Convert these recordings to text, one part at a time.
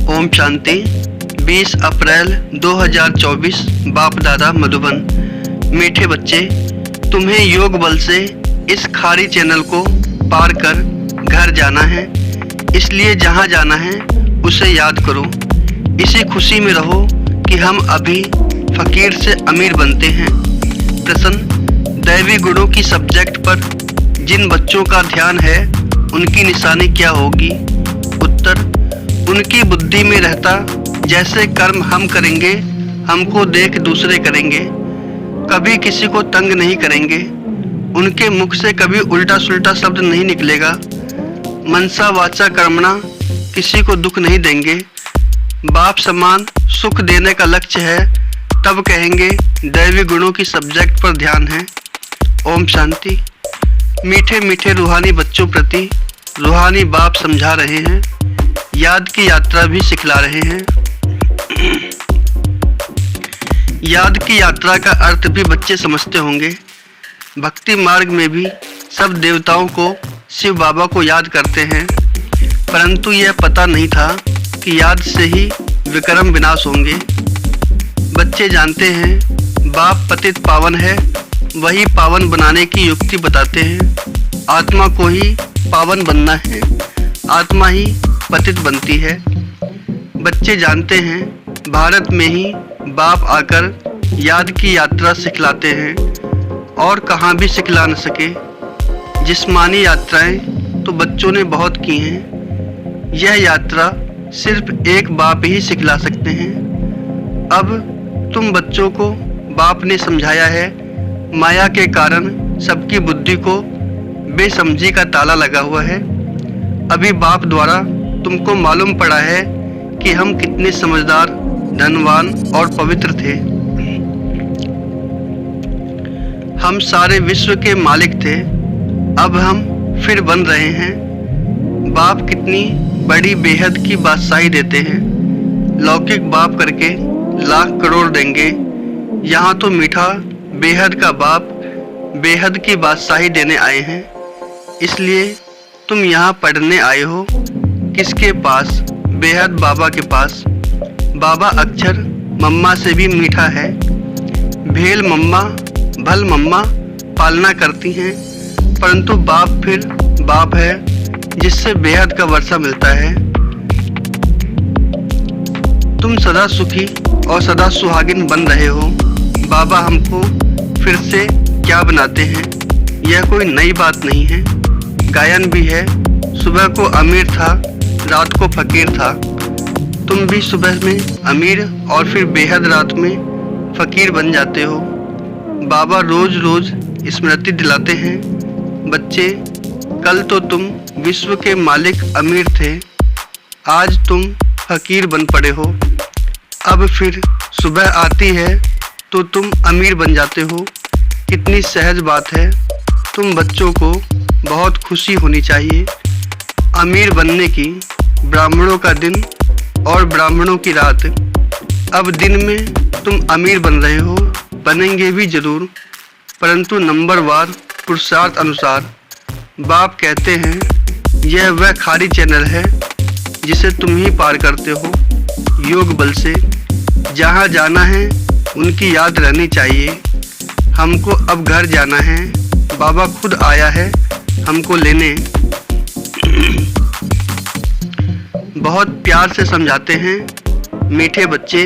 ओम शांति। 20 अप्रैल 2024 बाप दादा मधुबन। मीठे बच्चे, तुम्हें योग बल से इस खारी चैनल को पार कर घर जाना है। इसलिए जहाँ जाना है उसे याद करो। इसी खुशी में रहो कि हम अभी फकीर से अमीर बनते हैं। प्रश्न, दैवी गुणों की सब्जेक्ट पर जिन बच्चों का ध्यान है उनकी निशानी क्या होगी? उत्तर, उनकी बुद्धि में रहता जैसे कर्म हम करेंगे हमको देख दूसरे करेंगे। कभी किसी को तंग नहीं करेंगे। उनके मुख से कभी उल्टा सुल्टा शब्द नहीं निकलेगा। मनसा वाचा कर्मणा, किसी को दुख नहीं देंगे। बाप समान सुख देने का लक्ष्य है, तब कहेंगे दैवी गुणों की सब्जेक्ट पर ध्यान है। ओम शांति। मीठे मीठे रूहानी बच्चों प्रति रूहानी बाप समझा रहे हैं, याद की यात्रा भी सिखला रहे हैं। याद की यात्रा का अर्थ भी बच्चे समझते होंगे। भक्ति मार्ग में भी सब देवताओं को शिव बाबा को याद करते हैं, परंतु यह पता नहीं था कि याद से ही विक्रम विनाश होंगे। बच्चे जानते हैं बाप पतित पावन है, वही पावन बनाने की युक्ति बताते हैं। आत्मा को ही पावन बनना है, आत्मा ही पतित बनती है। बच्चे जानते हैं भारत में ही बाप आकर याद की यात्रा सिखलाते हैं और कहाँ भी सिखला न सके। जिस्मानी यात्राएं तो बच्चों ने बहुत की हैं, यह यात्रा सिर्फ एक बाप ही सिखला सकते हैं। अब तुम बच्चों को बाप ने समझाया है, माया के कारण सबकी बुद्धि को बेसमझी का ताला लगा हुआ है। अभी बाप द्वारा तुमको मालूम पड़ा है कि हम कितने समझदार, धनवान और पवित्र थे। हम सारे विश्व के मालिक थे, अब हम फिर बन रहे हैं। बाप कितनी बड़ी बेहद की बादशाही देते हैं। लौकिक बाप करके लाख करोड़ देंगे, यहाँ तो मीठा बेहद का बाप बेहद की बादशाही देने आए हैं। इसलिए तुम यहाँ पढ़ने आए हो। किसके पास? बेहद बाबा के पास। बाबा अक्षर मम्मा से भी मीठा है। भेल मम्मा भल मम्मा पालना करती हैं, परंतु बाप फिर बाप है जिससे बेहद का वर्षा मिलता है। तुम सदा सुखी और सदा सुहागिन बन रहे हो। बाबा हमको फिर से क्या बनाते हैं, यह कोई नई बात नहीं है। गायन भी है, सुबह को अमीर था, रात को फकीर था। तुम भी सुबह में अमीर और फिर बेहद रात में फकीर बन जाते हो। बाबा रोज रोज स्मृति दिलाते हैं, बच्चे कल तो तुम विश्व के मालिक अमीर थे, आज तुम फकीर बन पड़े हो। अब फिर सुबह आती है तो तुम अमीर बन जाते हो। कितनी सहज बात है। तुम बच्चों को बहुत खुशी होनी चाहिए। अमीर बनने की ब्राह्मणों का दिन और ब्राह्मणों की रात। अब दिन में तुम अमीर बन रहे हो, बनेंगे भी जरूर, परंतु नंबरवार पुरुषार्थ अनुसार। बाप कहते हैं यह वह खारी चैनल है जिसे तुम ही पार करते हो योग बल से। जहाँ जाना है उनकी याद रहनी चाहिए। हमको अब घर जाना है, बाबा खुद आया है हमको लेने। बहुत प्यार से समझाते हैं, मीठे बच्चे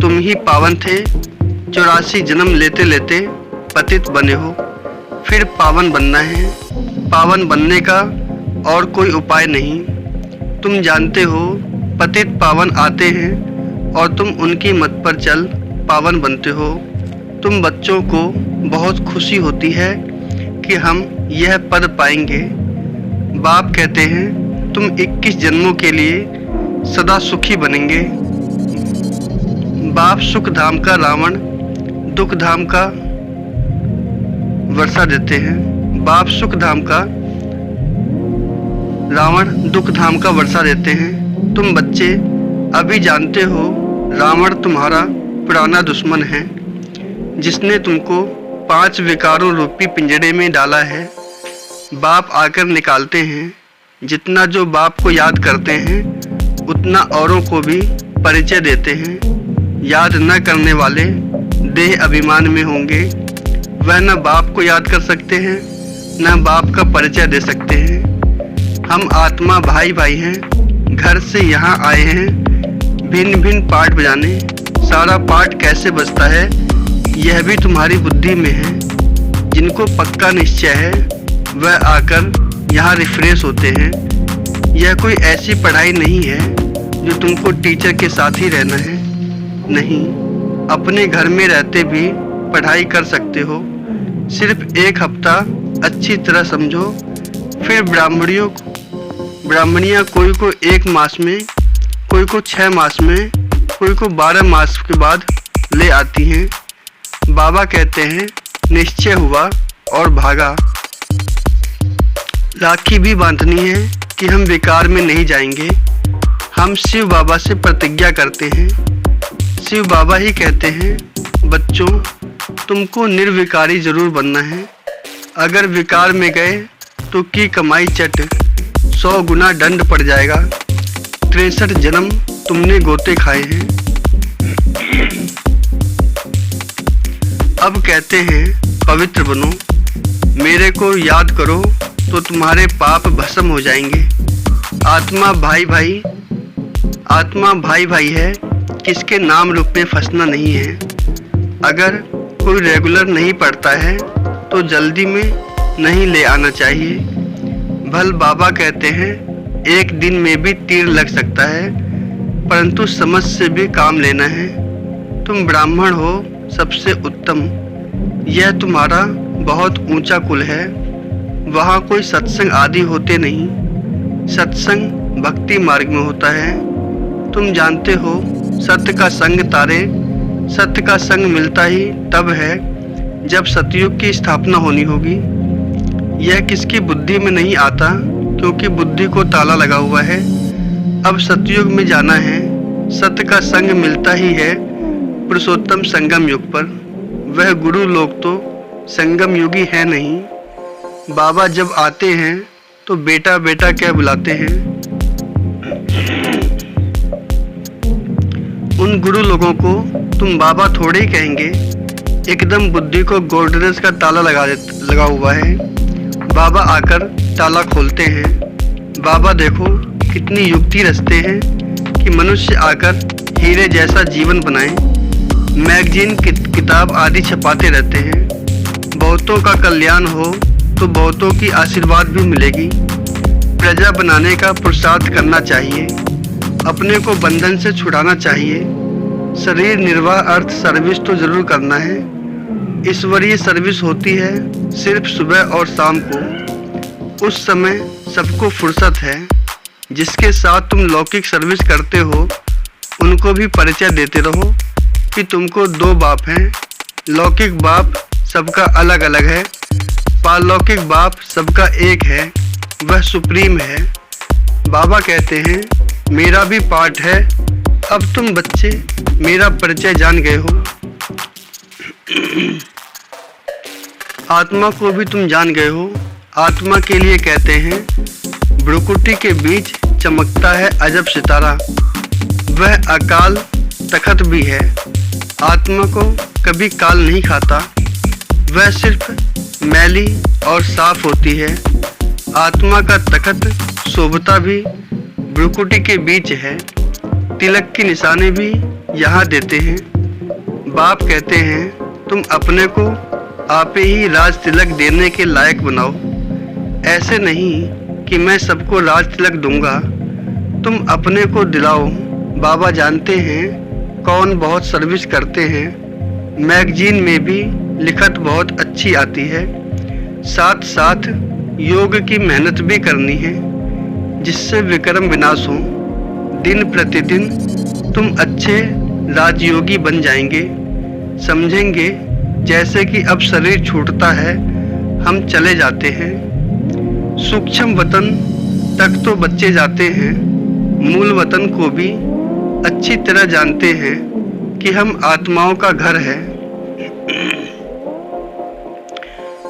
तुम ही पावन थे। 84 जन्म लेते लेते पतित बने हो, फिर पावन बनना है। पावन बनने का और कोई उपाय नहीं। तुम जानते हो पतित पावन आते हैं और तुम उनकी मत पर चल पावन बनते हो। तुम बच्चों को बहुत खुशी होती है कि हम यह पद पाएंगे। बाप कहते हैं तुम 21 जन्मों के लिए सदा सुखी बनेंगे। बाप सुख धाम का रावण दुख धाम का वर्षा देते हैं। बाप सुख धाम का रावण दुख धाम का वर्षा देते हैं। तुम बच्चे अभी जानते हो रावण तुम्हारा पुराना दुश्मन है, जिसने तुमको 5 विकारों रूपी पिंजड़े में डाला है। बाप आकर निकालते हैं। जितना जो बाप को याद करते हैं उतना औरों को भी परिचय देते हैं। याद न करने वाले देह अभिमान में होंगे। वह न बाप को याद कर सकते हैं, न बाप का परिचय दे सकते हैं। हम आत्मा भाई भाई हैं, घर से यहाँ आए हैं भिन्न भिन्न पार्ट बजाने। सारा पार्ट कैसे बजता है यह भी तुम्हारी बुद्धि में है। जिनको पक्का निश्चय है वह आकर यहाँ रिफ्रेश होते हैं। यह कोई ऐसी पढ़ाई नहीं है जो तुमको टीचर के साथ ही रहना है। नहीं, अपने घर में रहते भी पढ़ाई कर सकते हो। सिर्फ एक हफ्ता अच्छी तरह समझो, फिर ब्राह्मणियाँ कोई को 1 मास में, कोई को 6 मास में, कोई को 12 मास के बाद ले आती हैं। बाबा कहते हैं निश्चय हुआ और भागा। राखी भी बांधनी है कि हम विकार में नहीं जाएंगे। हम शिव बाबा से प्रतिज्ञा करते हैं। शिव बाबा ही कहते हैं बच्चों तुमको निर्विकारी जरूर बनना है। अगर विकार में गए तो की कमाई चट 100 गुना दंड पड़ जाएगा। 63 जन्म तुमने गोते खाए हैं। अब कहते हैं पवित्र बनो, मेरे को याद करो तो तुम्हारे पाप भस्म हो जाएंगे। आत्मा भाई भाई है, किसके नाम रूप में फंसना नहीं है। अगर कोई रेगुलर नहीं पढ़ता है तो जल्दी में नहीं ले आना चाहिए। भल बाबा कहते हैं एक दिन में भी तीर लग सकता है, परंतु समझ से भी काम लेना है। तुम ब्राह्मण हो सबसे उत्तम। यह तुम्हारा बहुत ऊंचा कुल है। वहाँ कोई सत्संग आदि होते नहीं। सत्संग भक्ति मार्ग में होता है। तुम जानते हो सत्य का संग तारे। सत्य का संग मिलता ही तब है जब सतयुग की स्थापना होनी होगी। यह किसकी बुद्धि में नहीं आता, क्योंकि बुद्धि को ताला लगा हुआ है। अब सतयुग में जाना है। सत्य का संग मिलता ही है पुरुषोत्तम संगम युग पर। वह गुरु लोग तो संगम युगी है नहीं। बाबा जब आते हैं तो बेटा बेटा क्या बुलाते हैं। उन गुरु लोगों को तुम बाबा थोड़े ही कहेंगे। एकदम बुद्धि को गोल्डनेस का ताला लगा हुआ है। बाबा आकर ताला खोलते हैं। बाबा देखो कितनी युक्ति रचते हैं कि मनुष्य आकर हीरे जैसा जीवन बनाए। मैगजीन किताब आदि छपाते रहते हैं। बहुतों का कल्याण हो तो बहुतों की आशीर्वाद भी मिलेगी। प्रजा बनाने का पुरुषार्थ करना चाहिए। अपने को बंधन से छुड़ाना चाहिए। शरीर निर्वाह अर्थ सर्विस तो जरूर करना है। ईश्वरीय सर्विस होती है सिर्फ सुबह और शाम को। उस समय सबको फुर्सत है। जिसके साथ तुम लौकिक सर्विस करते हो उनको भी परिचय देते रहो कि तुमको 2 बाप हैं। लौकिक बाप सबका अलग अलग है, पारलौकिक बाप सबका एक है, वह सुप्रीम है। बाबा कहते हैं मेरा भी पार्ट है। अब तुम बच्चे मेरा परिचय जान गए हो। आत्मा को भी तुम जान गए हो। आत्मा के लिए कहते हैं भ्रुकुटी के बीच चमकता है अजब सितारा। वह अकाल तखत भी है। आत्मा को कभी काल नहीं खाता। वह सिर्फ मैली और साफ होती है। आत्मा का तखत शोभता भी भ्रुकुटी के बीच है। तिलक की निशानी भी यहाँ देते हैं। बाप कहते हैं तुम अपने को आप ही राज तिलक देने के लायक बनाओ। ऐसे नहीं कि मैं सबको राज तिलक दूंगा, तुम अपने को दिलाओ। बाबा जानते हैं कौन बहुत सर्विस करते हैं। मैगजीन में भी लिखत बहुत अच्छी आती है। साथ साथ योग की मेहनत भी करनी है जिससे विक्रम विनाश हो। दिन प्रतिदिन तुम अच्छे राजयोगी बन जाएंगे। समझेंगे जैसे कि अब शरीर छूटता है, हम चले जाते हैं। सूक्ष्म वतन तक तो बच्चे जाते हैं। मूल वतन को भी अच्छी तरह जानते हैं कि हम आत्माओं का घर है।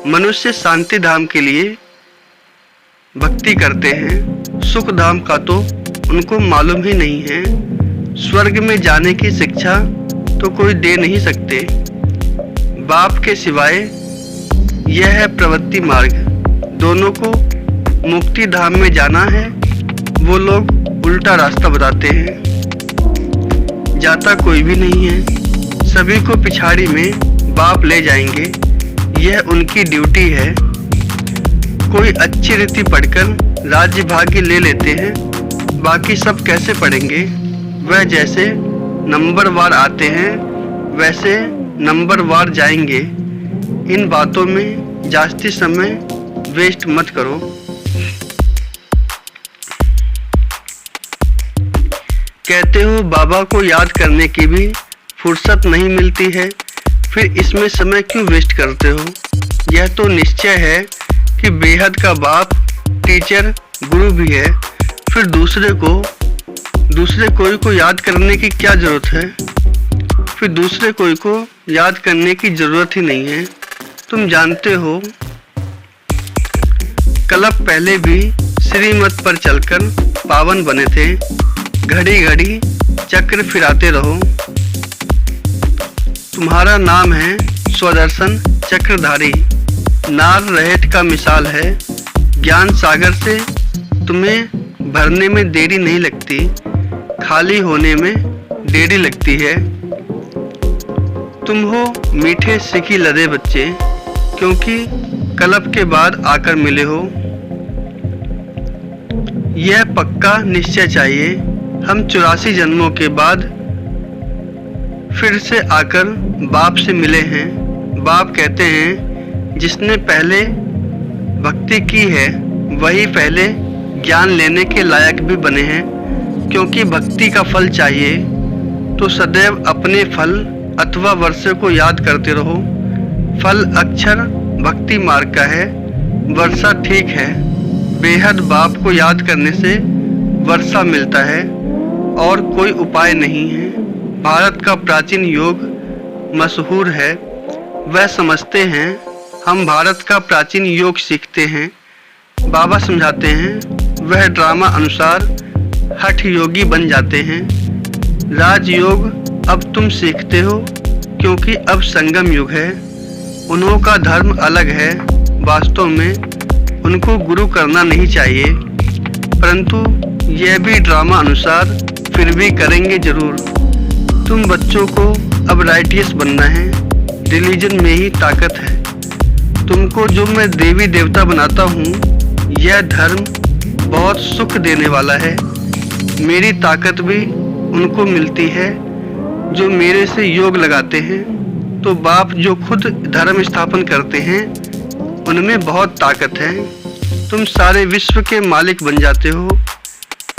मनुष्य शांति धाम के लिए भक्ति करते हैं। सुख धाम का तो उनको मालूम ही नहीं है। स्वर्ग में जाने की शिक्षा तो कोई दे नहीं सकते बाप के सिवाय। यह है प्रवृत्ति मार्ग। दोनों को मुक्ति धाम में जाना है, वो लोग उल्टा रास्ता बताते हैं। जाता कोई भी नहीं है, सभी को पिछाड़ी में बाप ले जाएंगे, यह उनकी ड्यूटी है। कोई अच्छी रीति पढ़कर राज्य भाग्य ले लेते हैं, बाकी सब कैसे पढ़ेंगे? वह जैसे नंबरवार आते हैं वैसे नंबरवार जाएंगे। इन बातों में जास्ती समय वेस्ट मत करो। कहते हो बाबा को याद करने की भी फुर्सत नहीं मिलती है, फिर इसमें समय क्यों वेस्ट करते हो? यह तो निश्चय है कि बेहद का बाप टीचर गुरु भी है, फिर दूसरे कोई को याद करने की क्या जरूरत है? फिर दूसरे कोई को याद करने की जरूरत ही नहीं है। तुम जानते हो कल्प पहले भी श्रीमत पर चलकर पावन बने थे। घड़ी घड़ी चक्र फिराते रहो। तुम्हारा नाम है स्वदर्शन चक्रधारी। नार रहेट का मिसाल है। ज्ञान सागर से तुम्हें भरने में देरी नहीं लगती, खाली होने में देरी लगती है। तुम हो मीठे सिकी लदे बच्चे, क्योंकि कल्प के बाद आकर मिले हो। यह पक्का निश्चय चाहिए, हम 84 जन्मों के बाद फिर से आकर बाप से मिले हैं। बाप कहते हैं जिसने पहले भक्ति की है वही पहले ज्ञान लेने के लायक भी बने हैं। क्योंकि भक्ति का फल चाहिए तो सदैव अपने फल अथवा वर्षे को याद करते रहो। फल अक्षर भक्ति मार्ग का है, वर्षा ठीक है। बेहद बाप को याद करने से वर्षा मिलता है और कोई उपाय नहीं है। भारत का प्राचीन योग मशहूर है, वह समझते हैं हम भारत का प्राचीन योग सीखते हैं। बाबा समझाते हैं वह ड्रामा अनुसार हठ योगी बन जाते हैं। राजयोग अब तुम सीखते हो क्योंकि अब संगम युग है। उन्हों का धर्म अलग है। वास्तव में उनको गुरु करना नहीं चाहिए, परंतु यह भी ड्रामा अनुसार फिर भी करेंगे जरूर। तुम बच्चों को अब राइटियस बनना है, रिलीजन में ही ताकत है। तुमको जो मैं देवी देवता बनाता हूँ, यह धर्म बहुत सुख देने वाला है। मेरी ताकत भी उनको मिलती है जो मेरे से योग लगाते हैं। तो बाप जो खुद धर्म स्थापन करते हैं उनमें बहुत ताकत है। तुम सारे विश्व के मालिक बन जाते हो।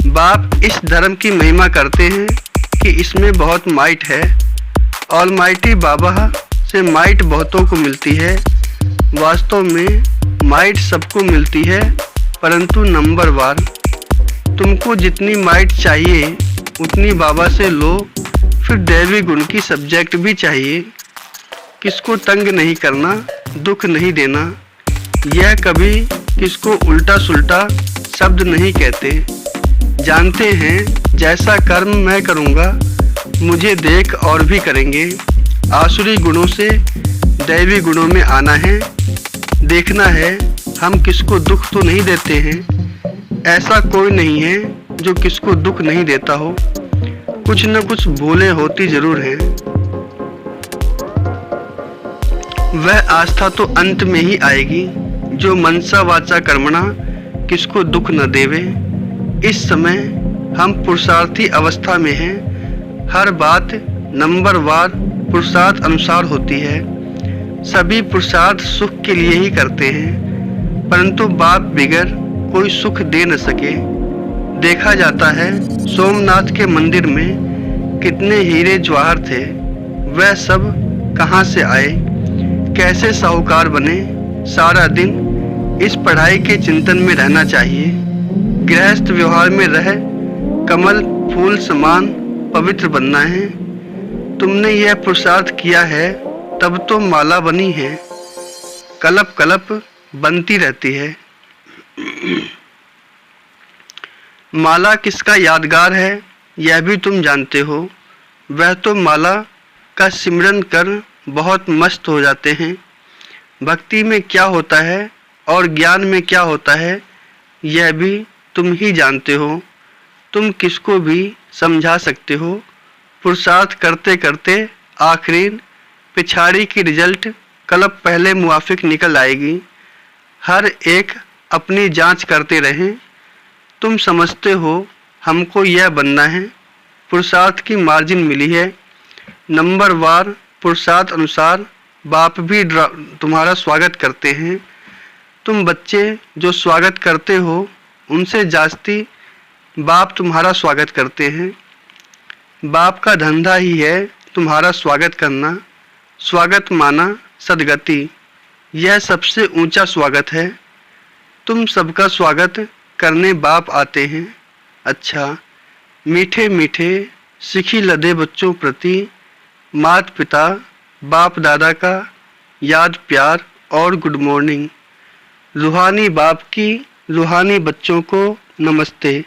बाप इस धर्म की महिमा करते हैं कि इसमें बहुत माइट है। ऑलमाइटी बाबा से माइट बहुतों को मिलती है। वास्तव में माइट सबको मिलती है, परंतु नंबरवार। तुमको जितनी माइट चाहिए उतनी बाबा से लो। फिर दैवी गुण की सब्जेक्ट भी चाहिए। किसको तंग नहीं करना, दुख नहीं देना। यह कभी किसको उल्टा सुल्टा शब्द नहीं कहते। जानते हैं जैसा कर्म मैं करूँगा मुझे देख और भी करेंगे। आसुरी गुणों से दैवी गुणों में आना है। देखना है हम किसको दुख तो नहीं देते हैं। ऐसा कोई नहीं है जो किसको दुख नहीं देता हो। कुछ न कुछ भूलें होती जरूर हैं। वह आस्था तो अंत में ही आएगी जो मनसा वाचा कर्मणा किसको दुख न देवे। इस समय हम पुरुषार्थी अवस्था में हैं। हर बात नंबरवार पुरुषार्थ अनुसार होती है। सभी पुरुषार्थ सुख के लिए ही करते हैं, परंतु बाप बिगर कोई सुख दे न सके। देखा जाता है सोमनाथ के मंदिर में कितने हीरे जवाहर थे, वह सब कहाँ से आए, कैसे साहूकार बने। सारा दिन इस पढ़ाई के चिंतन में रहना चाहिए। गृहस्थ व्यवहार में रह कमल फूल समान पवित्र बनना है। तुमने यह पुरुषार्थ किया है तब तो माला बनी है। कलप कलप बनती रहती है। माला किसका यादगार है यह भी तुम जानते हो। वह तो माला का सिमरन कर बहुत मस्त हो जाते हैं। भक्ति में क्या होता है और ज्ञान में क्या होता है यह भी तुम ही जानते हो। तुम किसको भी समझा सकते हो। पुरुषार्थ करते करते आखिरीन पिछाड़ी की रिजल्ट कलब पहले मुआफिक निकल आएगी। हर एक अपनी जांच करते रहें। तुम समझते हो हमको यह बनना है। पुरुषार्थ की मार्जिन मिली है। नंबर वार पुरुषार्थ अनुसार बाप भी तुम्हारा स्वागत करते हैं। तुम बच्चे जो स्वागत करते हो उनसे जास्ती बाप तुम्हारा स्वागत करते हैं। बाप का धंधा ही है तुम्हारा स्वागत करना। स्वागत माना सदगति, यह सबसे ऊंचा स्वागत है। तुम सबका स्वागत करने बाप आते हैं। अच्छा, मीठे मीठे सिखी लदे बच्चों प्रति माता पिता बाप दादा का याद प्यार और गुड मॉर्निंग। रूहानी बाप की रूहानी बच्चों को नमस्ते।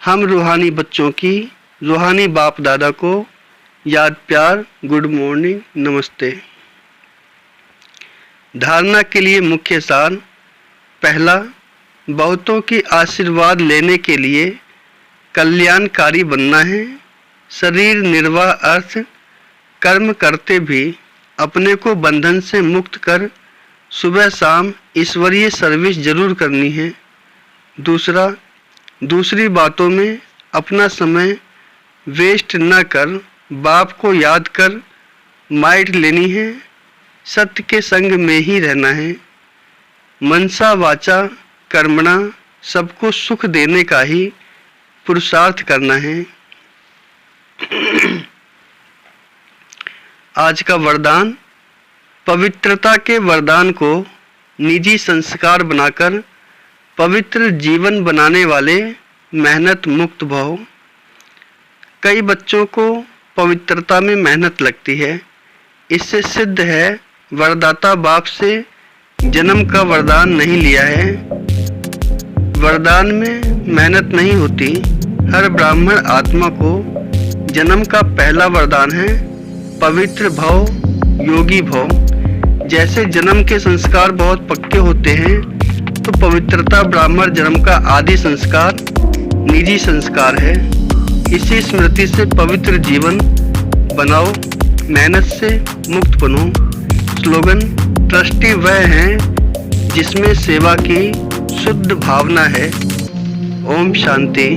हम रूहानी बच्चों की रूहानी बाप दादा को याद प्यार गुड मॉर्निंग नमस्ते। धारणा के लिए मुख्य सार। पहला, बहुतों की आशीर्वाद लेने के लिए कल्याणकारी बनना है। शरीर निर्वाह अर्थ कर्म करते भी अपने को बंधन से मुक्त कर सुबह शाम ईश्वरीय सर्विस जरूर करनी है। दूसरा, दूसरी बातों में अपना समय वेस्ट न कर बाप को याद कर माइट लेनी है। सत्य के संग में ही रहना है। मनसा वाचा कर्मणा सबको सुख देने का ही पुरुषार्थ करना है। आज का वरदान। पवित्रता के वरदान को निजी संस्कार बनाकर पवित्र जीवन बनाने वाले मेहनत मुक्त भव। कई बच्चों को पवित्रता में मेहनत लगती है। इससे सिद्ध है वरदाता बाप से जन्म का वरदान नहीं लिया है। वरदान में मेहनत नहीं होती। हर ब्राह्मण आत्मा को जन्म का पहला वरदान है पवित्र भव, योगी भव। जैसे जन्म के संस्कार बहुत पक्के होते हैं तो पवित्रता ब्राह्मण जन्म का आदि संस्कार निजी संस्कार है। इसी स्मृति से पवित्र जीवन बनाओ, मेहनत से मुक्त बनो। स्लोगन। ट्रस्टी वह हैं जिसमें सेवा की शुद्ध भावना है। ओम शांति।